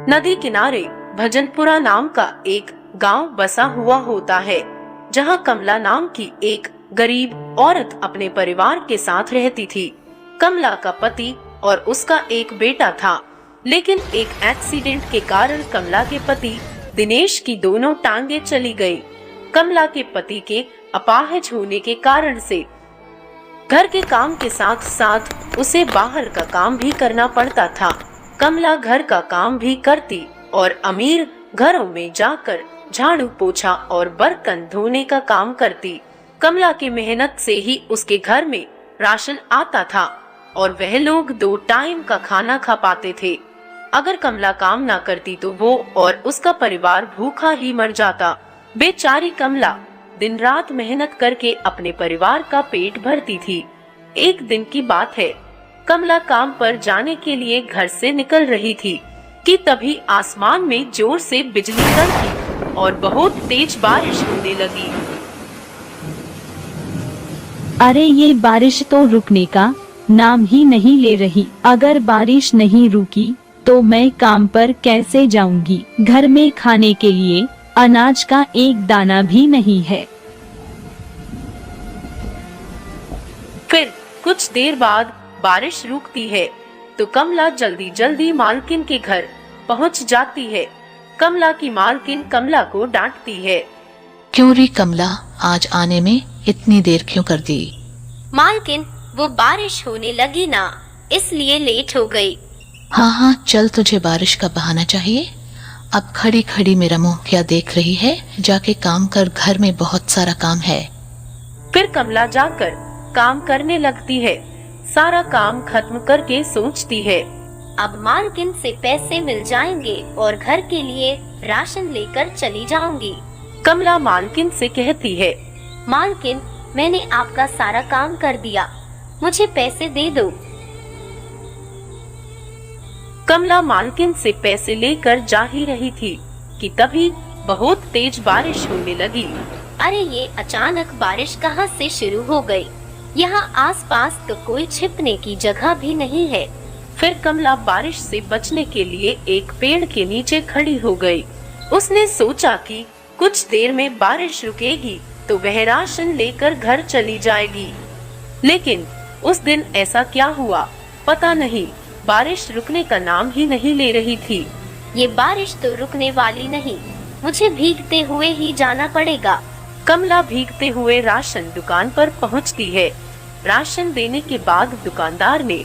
नदी किनारे भजनपुरा नाम का एक गांव बसा हुआ होता है, जहां कमला नाम की एक गरीब औरत अपने परिवार के साथ रहती थी। कमला का पति और उसका एक बेटा था, लेकिन एक एक्सीडेंट के कारण कमला के पति दिनेश की दोनों टांगे चली गई। कमला के पति के अपाहिज होने के कारण से घर के काम के साथ साथ उसे बाहर का काम भी करना पड़ता था। कमला घर का काम भी करती और अमीर घरों में जाकर झाड़ू पोछा और बर्तन धोने का काम करती। कमला की मेहनत से ही उसके घर में राशन आता था और वह लोग 2 टाइम का खाना खा पाते थे। अगर कमला काम ना करती तो वो और उसका परिवार भूखा ही मर जाता। बेचारी कमला दिन रात मेहनत करके अपने परिवार का पेट भरती थी। एक दिन की बात है, कमला काम पर जाने के लिए घर से निकल रही थी कि तभी आसमान में जोर से बिजली कड़की और बहुत तेज बारिश होने लगी। अरे ये बारिश तो रुकने का नाम ही नहीं ले रही। अगर बारिश नहीं रुकी तो मैं काम पर कैसे जाऊंगी? घर में खाने के लिए अनाज का एक दाना भी नहीं है। फिर कुछ देर बाद बारिश रुकती है तो कमला जल्दी जल्दी मालकिन के घर पहुंच जाती है। कमला की मालकिन कमला को डांटती है। क्यों री कमला, आज आने में इतनी देर क्यों कर दी? मालकिन, वो बारिश होने लगी ना, इसलिए लेट हो गई। हाँ, चल, तुझे बारिश का बहाना चाहिए। अब खड़ी खड़ी मेरा मुंह क्या देख रही है? जाके काम कर, घर में बहुत सारा काम है। फिर कमला जाकर काम करने लगती है। सारा काम खत्म करके सोचती है, अब मालकिन से पैसे मिल जाएंगे और घर के लिए राशन लेकर चली जाऊंगी। कमला मालकिन से कहती है, मालकिन, मैंने आपका सारा काम कर दिया, मुझे पैसे दे दो। कमला मालकिन से पैसे लेकर जा ही रही थी कि तभी बहुत तेज बारिश होने लगी। अरे ये अचानक बारिश कहाँ से शुरू हो गई? यहाँ आसपास तो कोई छिपने की जगह भी नहीं है। फिर कमला बारिश से बचने के लिए एक पेड़ के नीचे खड़ी हो गई। उसने सोचा कि कुछ देर में बारिश रुकेगी तो वह राशन लेकर घर चली जाएगी। लेकिन उस दिन ऐसा क्या हुआ पता नहीं, बारिश रुकने का नाम ही नहीं ले रही थी। ये बारिश तो रुकने वाली नहीं, मुझे भीगते हुए ही जाना पड़ेगा। कमला भीगते हुए राशन दुकान पर पहुंचती है। राशन देने के बाद दुकानदार ने,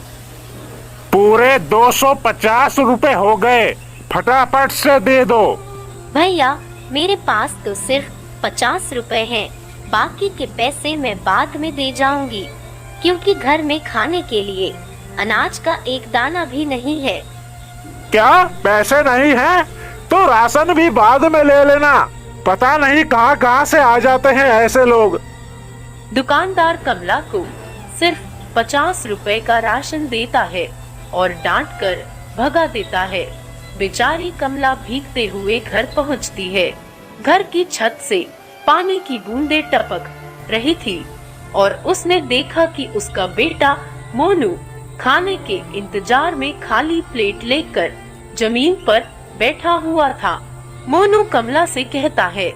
पूरे 250 रुपए हो गए, फटाफट से दे दो। भैया, मेरे पास तो सिर्फ 50 रुपए हैं, बाकी के पैसे मैं बाद में दे जाऊंगी, क्योंकि घर में खाने के लिए अनाज का एक दाना भी नहीं है। क्या पैसे नहीं है? तो राशन भी बाद में ले लेना। पता नहीं कहां कहां से आ जाते हैं ऐसे लोग। दुकानदार कमला को सिर्फ 50 रुपए का राशन देता है और डांट कर भगा देता है। बेचारी कमला भीगते हुए घर पहुंचती है। घर की छत से पानी की बूंदें टपक रही थी और उसने देखा कि उसका बेटा मोनू खाने के इंतजार में खाली प्लेट लेकर जमीन पर बैठा हुआ था। मोनू कमला से कहता है,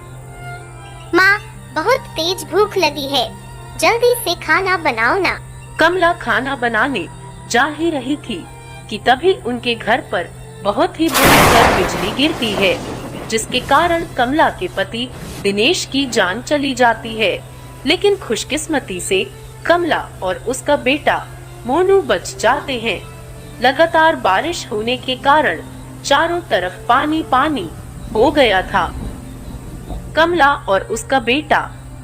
माँ, बहुत तेज भूख लगी है, जल्दी से खाना बनाओ ना। कमला खाना बनाने जा ही रही थी कि तभी उनके घर पर बहुत ही भयंकर बिजली गिरती है, जिसके कारण कमला के पति दिनेश की जान चली जाती है। लेकिन खुशकिस्मती से कमला और उसका बेटा मोनू बच जाते हैं। लगातार बारिश होने के कारण चारों तरफ पानी पानी हो गया था। कमला और उसका बेटा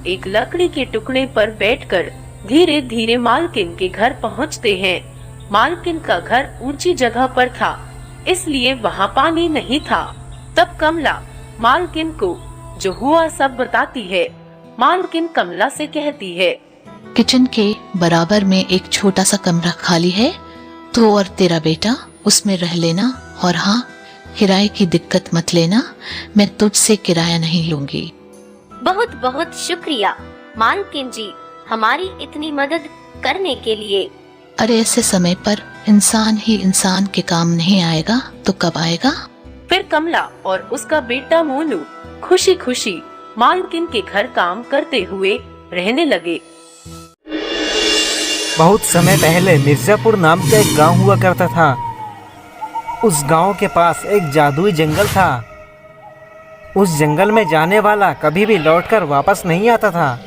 एक लकड़ी के टुकड़े पर बैठकर धीरे धीरे मालकिन के घर पहुंचते हैं। मालकिन का घर ऊंची जगह पर था, इसलिए वहां पानी नहीं था। तब कमला मालकिन को जो हुआ सब बताती है। मालकिन कमला से कहती है, किचन के बराबर में एक छोटा सा कमरा खाली है, तो और तेरा बेटा उसमें रह लेना। और हाँ, किराए की दिक्कत मत लेना, मैं तुझसे किराया नहीं लूंगी। बहुत बहुत शुक्रिया मालकिन जी, हमारी इतनी मदद करने के लिए। अरे ऐसे समय पर इंसान ही इंसान के काम नहीं आएगा तो कब आएगा? फिर कमला और उसका बेटा मोनू खुशी खुशी मालकिन के घर काम करते हुए रहने लगे। बहुत समय पहले मिर्जापुर नाम का एक गांव हुआ करता था। उस गांव के पास एक जादुई जंगल था। उस जंगल में जाने वाला कभी भी लौटकर वापस नहीं आता था।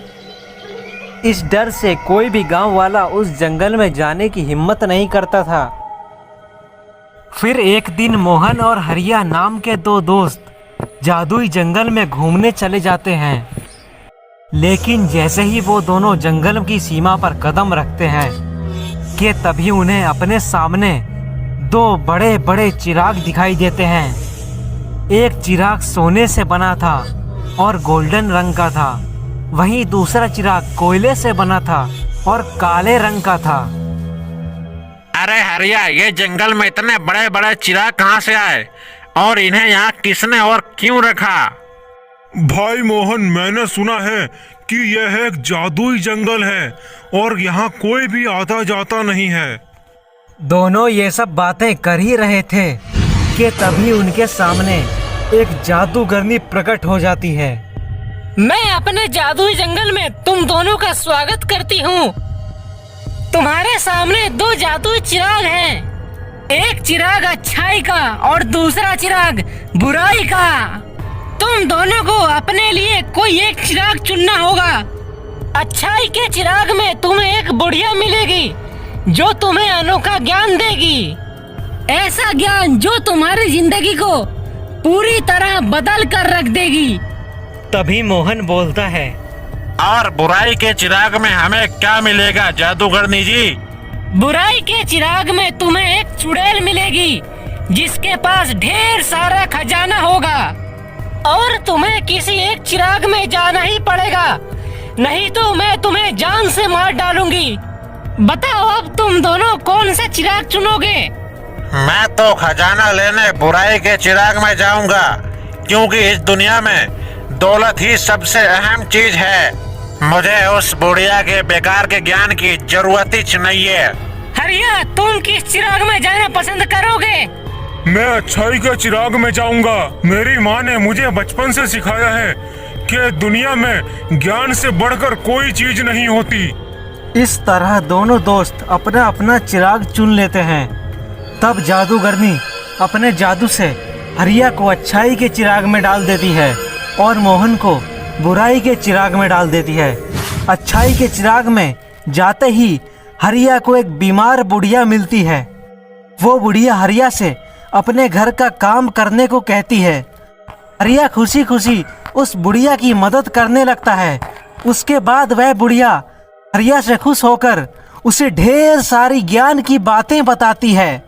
इस डर से कोई भी गांव वाला उस जंगल में जाने की हिम्मत नहीं करता था। फिर एक दिन मोहन और हरिया नाम के दो दोस्त जादुई जंगल में घूमने चले जाते हैं। लेकिन जैसे ही वो दोनों जंगल की सीमा पर कदम रखते हैं कि तभी उन्हें अपने सामने दो बड़े बड़े चिराग दिखाई देते हैं। एक चिराग सोने से बना था और गोल्डन रंग का था, वहीं दूसरा चिराग कोयले से बना था और काले रंग का था। अरे हरिया, ये जंगल में इतने बड़े बड़े चिराग कहाँ से आए और इन्हें यहाँ किसने और क्यों रखा? भाई मोहन, मैंने सुना है कि यह एक जादुई जंगल है और यहाँ कोई भी आता जाता नहीं है। दोनों ये सब बातें कर ही रहे थे कि तभी उनके सामने एक जादूगरनी प्रकट हो जाती है। मैं अपने जादुई जंगल में तुम दोनों का स्वागत करती हूँ। तुम्हारे सामने दो जादुई चिराग हैं। एक चिराग अच्छाई का और दूसरा चिराग बुराई का। तुम दोनों को अपने लिए कोई एक चिराग चुनना होगा। अच्छाई के चिराग में तुम्हें एक बुढ़िया मिलेगी जो तुम्हें अनोखा ज्ञान देगी, ऐसा ज्ञान जो तुम्हारी जिंदगी को पूरी तरह बदल कर रख देगी। तभी मोहन बोलता है, और बुराई के चिराग में हमें क्या मिलेगा जादूगरनी जी? बुराई के चिराग में तुम्हें एक चुड़ैल मिलेगी जिसके पास ढेर सारा खजाना होगा और तुम्हें किसी एक चिराग में जाना ही पड़ेगा, नहीं तो मैं तुम्हें जान से मार डालूंगी। बताओ अब तुम दोनों कौन सा चिराग चुनोगे? मैं तो खजाना लेने बुराई के चिराग में जाऊंगा, क्योंकि इस दुनिया में दौलत ही सबसे अहम चीज है। मुझे उस बुढ़िया के बेकार के ज्ञान की जरूरत ही नहीं है। हरिया, तुम किस चिराग में जाना पसंद करोगे? मैं अच्छाई के चिराग में जाऊंगा। मेरी माँ ने मुझे बचपन से सिखाया है कि दुनिया में ज्ञान से बढ़कर कोई चीज नहीं होती। इस तरह दोनों दोस्त अपना अपना चिराग चुन लेते हैं। तब जादूगरनी अपने जादू से हरिया को अच्छाई के चिराग में डाल देती है और मोहन को बुराई के चिराग में डाल देती है। अच्छाई के चिराग में जाते ही हरिया को एक बीमार बुढ़िया मिलती है। वो बुढ़िया हरिया से अपने घर का काम करने को कहती है। हरिया खुशी खुशी उस बुढ़िया की मदद करने लगता है। उसके बाद वह बुढ़िया हरिया से खुश होकर उसे ढेर सारी ज्ञान की बातें बताती है।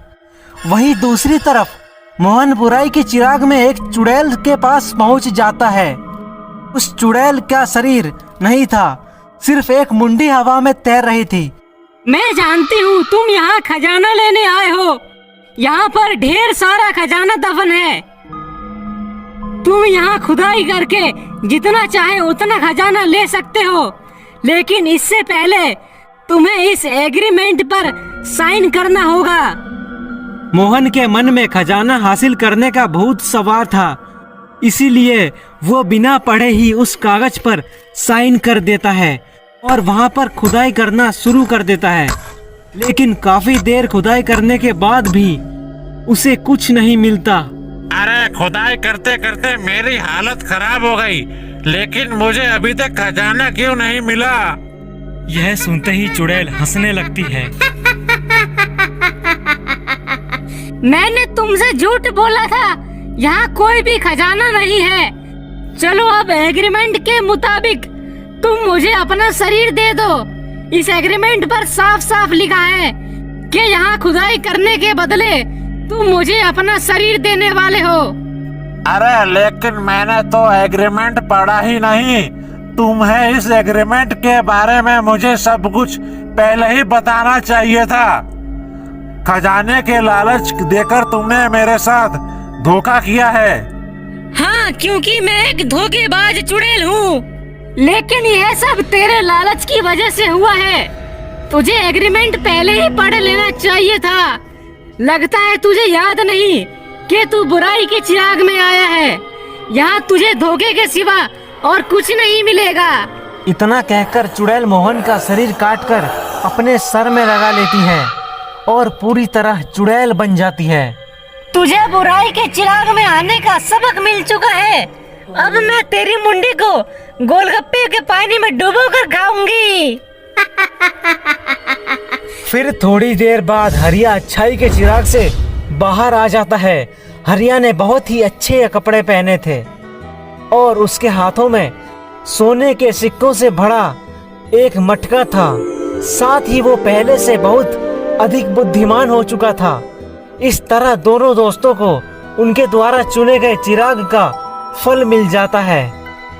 वहीं दूसरी तरफ मोहन बुराई के चिराग में एक चुड़ैल के पास पहुंच जाता है। उस चुड़ैल का शरीर नहीं था, सिर्फ एक मुंडी हवा में तैर रही थी। मैं जानती हूँ तुम यहाँ खजाना लेने आए हो। यहाँ पर ढेर सारा खजाना दफन है। तुम यहाँ खुदाई करके जितना चाहे उतना खजाना ले सकते हो, लेकिन इससे पहले तुम्हें इस एग्रीमेंट पर साइन करना होगा। मोहन के मन में खजाना हासिल करने का भूत सवार था, इसीलिए वो बिना पढ़े ही उस कागज पर साइन कर देता है और वहाँ पर खुदाई करना शुरू कर देता है। लेकिन काफी देर खुदाई करने के बाद भी उसे कुछ नहीं मिलता। अरे खुदाई करते करते मेरी हालत खराब हो गई, लेकिन मुझे अभी तक खजाना क्यों नहीं मिला? यह सुनते ही चुड़ैल हंसने लगती है। मैंने तुमसे झूठ बोला था, यहाँ कोई भी खजाना नहीं है। चलो अब एग्रीमेंट के मुताबिक तुम मुझे अपना शरीर दे दो। इस एग्रीमेंट पर साफ साफ लिखा है कि यहाँ खुदाई करने के बदले तुम मुझे अपना शरीर देने वाले हो। अरे लेकिन मैंने तो एग्रीमेंट पढ़ा ही नहीं। तुम्हें इस एग्रीमेंट के बारे में मुझे सब कुछ पहले ही बताना चाहिए था। खजाने के लालच देकर तुमने मेरे साथ धोखा किया है। हाँ, क्योंकि मैं एक धोखेबाज चुड़ैल हूँ। लेकिन यह सब तेरे लालच की वजह से हुआ है। तुझे एग्रीमेंट पहले ही पढ़ लेना चाहिए था। लगता है तुझे याद नहीं कि तू बुराई के चिराग में आया है। यहाँ तुझे धोखे के सिवा और कुछ नहीं मिलेगा। इतना कहकर चुड़ैल मोहन का शरीर काटकर अपने सर में लगा लेती है और पूरी तरह चुड़ैल बन जाती है। तुझे बुराई के चिराग में आने का सबक मिल चुका है। अब मैं तेरी मुंडी को गोलगप्पे के पानी में डुबो कर खाऊंगी। फिर थोड़ी देर बाद हरिया अच्छाई के चिराग से बाहर आ जाता है। हरिया ने बहुत ही अच्छे कपड़े पहने थे और उसके हाथों में सोने के सिक्कों से भरा एक मटका था। साथ ही वो पहले से बहुत अधिक बुद्धिमान हो चुका था। इस तरह दोनों दोस्तों को उनके द्वारा चुने गए चिराग का फल मिल जाता है।